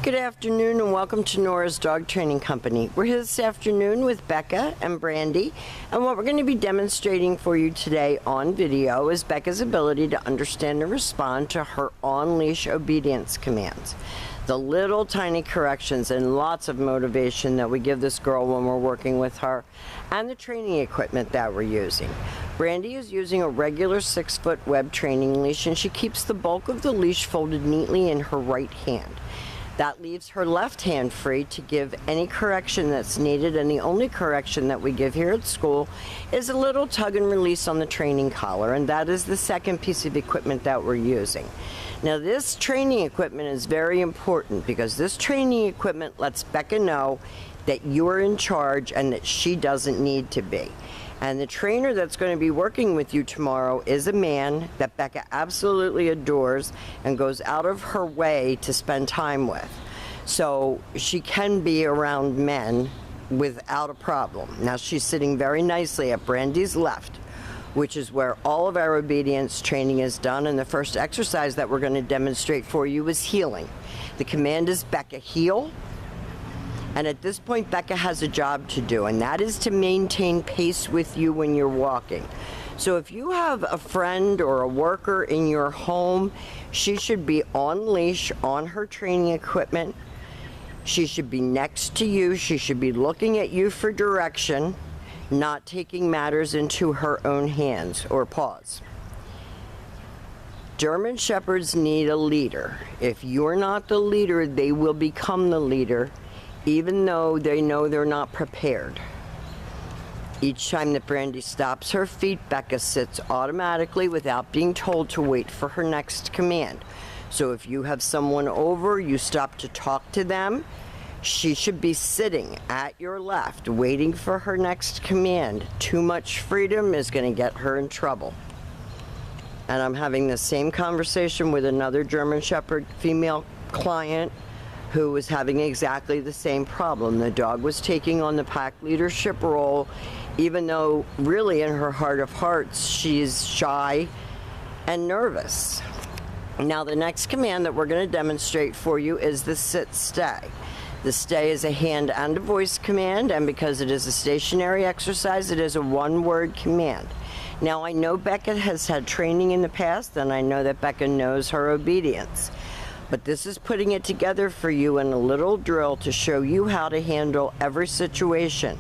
Good afternoon and welcome to Nora's Dog Training Company. We're here this afternoon with Becca and Brandy, and what we're going to be demonstrating for you today on video is Becca's ability to understand and respond to her on-leash obedience commands. The little tiny corrections and lots of motivation that we give this girl when we're working with her, and the training equipment that we're using. Brandy is using a regular 6-foot web training leash, and she keeps the bulk of the leash folded neatly in her right hand. That leaves her left hand free to give any correction that's needed, and the only correction that we give here at school is a little tug and release on the training collar, and that is the second piece of equipment that we're using. Now this training equipment is very important because this training equipment lets Becca know that you're in charge and that she doesn't need to be. And the trainer that's going to be working with you tomorrow is a man that Becca absolutely adores and goes out of her way to spend time with. So she can be around men without a problem. Now she's sitting very nicely at Brandy's left, which is where all of our obedience training is done. And the first exercise that we're going to demonstrate for you is heeling. The command is Becca, heel. And at this point, Becca has a job to do, and that is to maintain pace with you when you're walking. So if you have a friend or a worker in your home, she should be on leash on her training equipment. She should be next to you. She should be looking at you for direction, not taking matters into her own hands or paws. German Shepherds need a leader. If you're not the leader, they will become the leader, even though they know they're not prepared. Each time that Brandy stops her feet, Becca sits automatically without being told to wait for her next command. So if you have someone over, you stop to talk to them, she should be sitting at your left, waiting for her next command. Too much freedom is going to get her in trouble. And I'm having the same conversation with another German Shepherd female client who was having exactly the same problem. The dog was taking on the pack leadership role, even though really in her heart of hearts, she's shy and nervous. Now the next command that we're going to demonstrate for you is the sit-stay. The stay is a hand and a voice command, and because it is a stationary exercise, it is a one-word command. Now I know Becca has had training in the past, and I know that Becca knows her obedience. But this is putting it together for you in a little drill to show you how to handle every situation.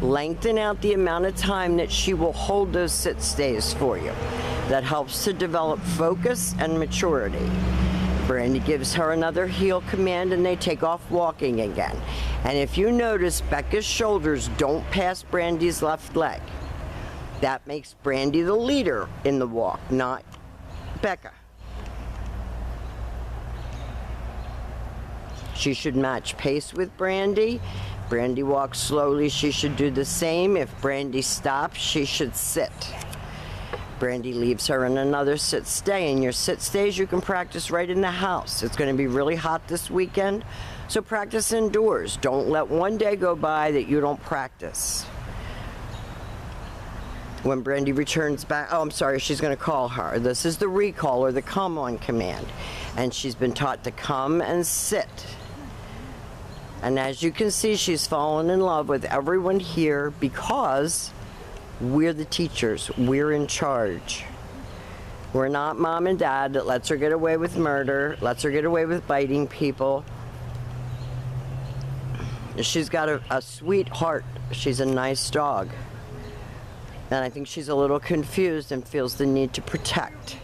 Lengthen out the amount of time that she will hold those sit stays for you. That helps to develop focus and maturity. Brandy gives her another heel command and they take off walking again. And if you notice, Becca's shoulders don't pass Brandy's left leg. That makes Brandy the leader in the walk, not Becca. She should match pace with Brandy. Brandy walks slowly, she should do the same. If Brandy stops, she should sit. Brandy leaves her in another sit-stay, and your sit-stays you can practice right in the house. It's going to be really hot this weekend, so practice indoors. Don't let one day go by that you don't practice. When Brandy returns back, oh, I'm sorry, she's going to call her. This is the recall or the come on command, and she's been taught to come and sit. And as you can see, she's fallen in love with everyone here because we're the teachers. We're in charge. We're not mom and dad that lets her get away with murder, lets her get away with biting people. She's got a sweet heart. She's a nice dog. And I think she's a little confused and feels the need to protect.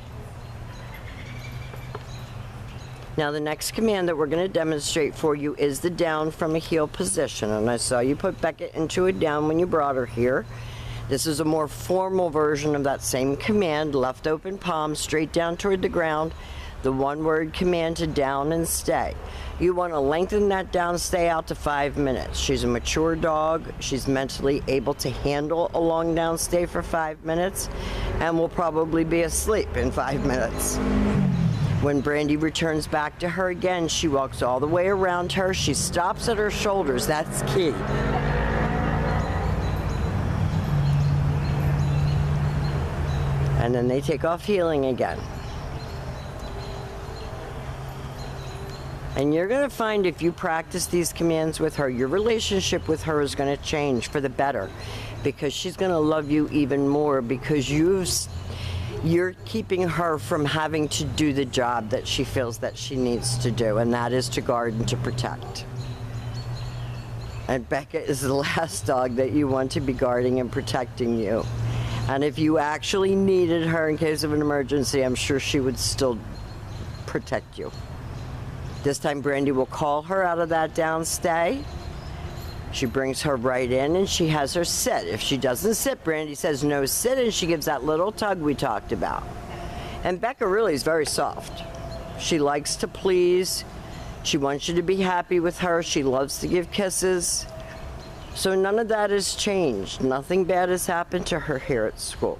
Now the next command that we're going to demonstrate for you is the down from a heel position. And I saw you put Becca into a down when you brought her here. This is a more formal version of that same command. Left open palm straight down toward the ground. The one-word command to down and stay. You want to lengthen that down stay out to 5 minutes. She's a mature dog. She's mentally able to handle a long down stay for 5 minutes and will probably be asleep in 5 minutes. When Brandy returns back to her again, she walks all the way around her. She stops at her shoulders. That's key. And then they take off heeling again. And you're going to find if you practice these commands with her, your relationship with her is going to change for the better, because she's going to love you even more, because you're keeping her from having to do the job that she feels that she needs to do, and that is to guard and to protect. And Becca is the last dog that you want to be guarding and protecting you. And if you actually needed her in case of an emergency, I'm sure she would still protect you. This time Brandy will call her out of that downstay. She brings her right in and she has her sit. If she doesn't sit, Brandy says no sit, and she gives that little tug we talked about. And Becca really is very soft. She likes to please. She wants you to be happy with her. She loves to give kisses. So none of that has changed. Nothing bad has happened to her here at school.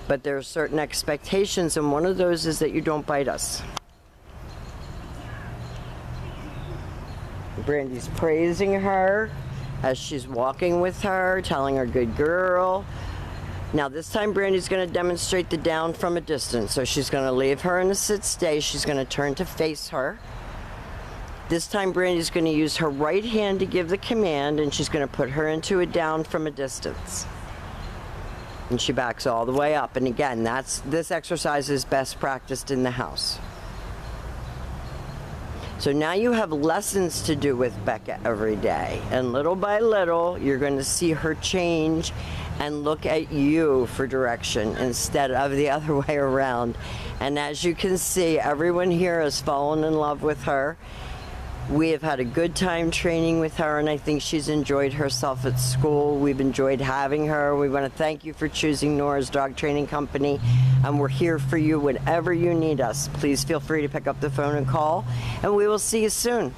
But there are certain expectations, and one of those is that you don't bite us. Brandy's praising her as she's walking with her, telling her good girl. Now this time Brandy's going to demonstrate the down from a distance. So she's going to leave her in a sit stay. She's going to turn to face her. This time Brandy's going to use her right hand to give the command, and she's going to put her into a down from a distance. And she backs all the way up. And again, this exercise is best practiced in the house. So now you have lessons to do with Becca every day. And little by little, you're going to see her change and look at you for direction instead of the other way around. And as you can see, everyone here has fallen in love with her. We have had a good time training with her, and I think she's enjoyed herself at school. We've enjoyed having her. We want to thank you for choosing Nora's Dog Training Company, and we're here for you whenever you need us. Please feel free to pick up the phone and call, and we will see you soon.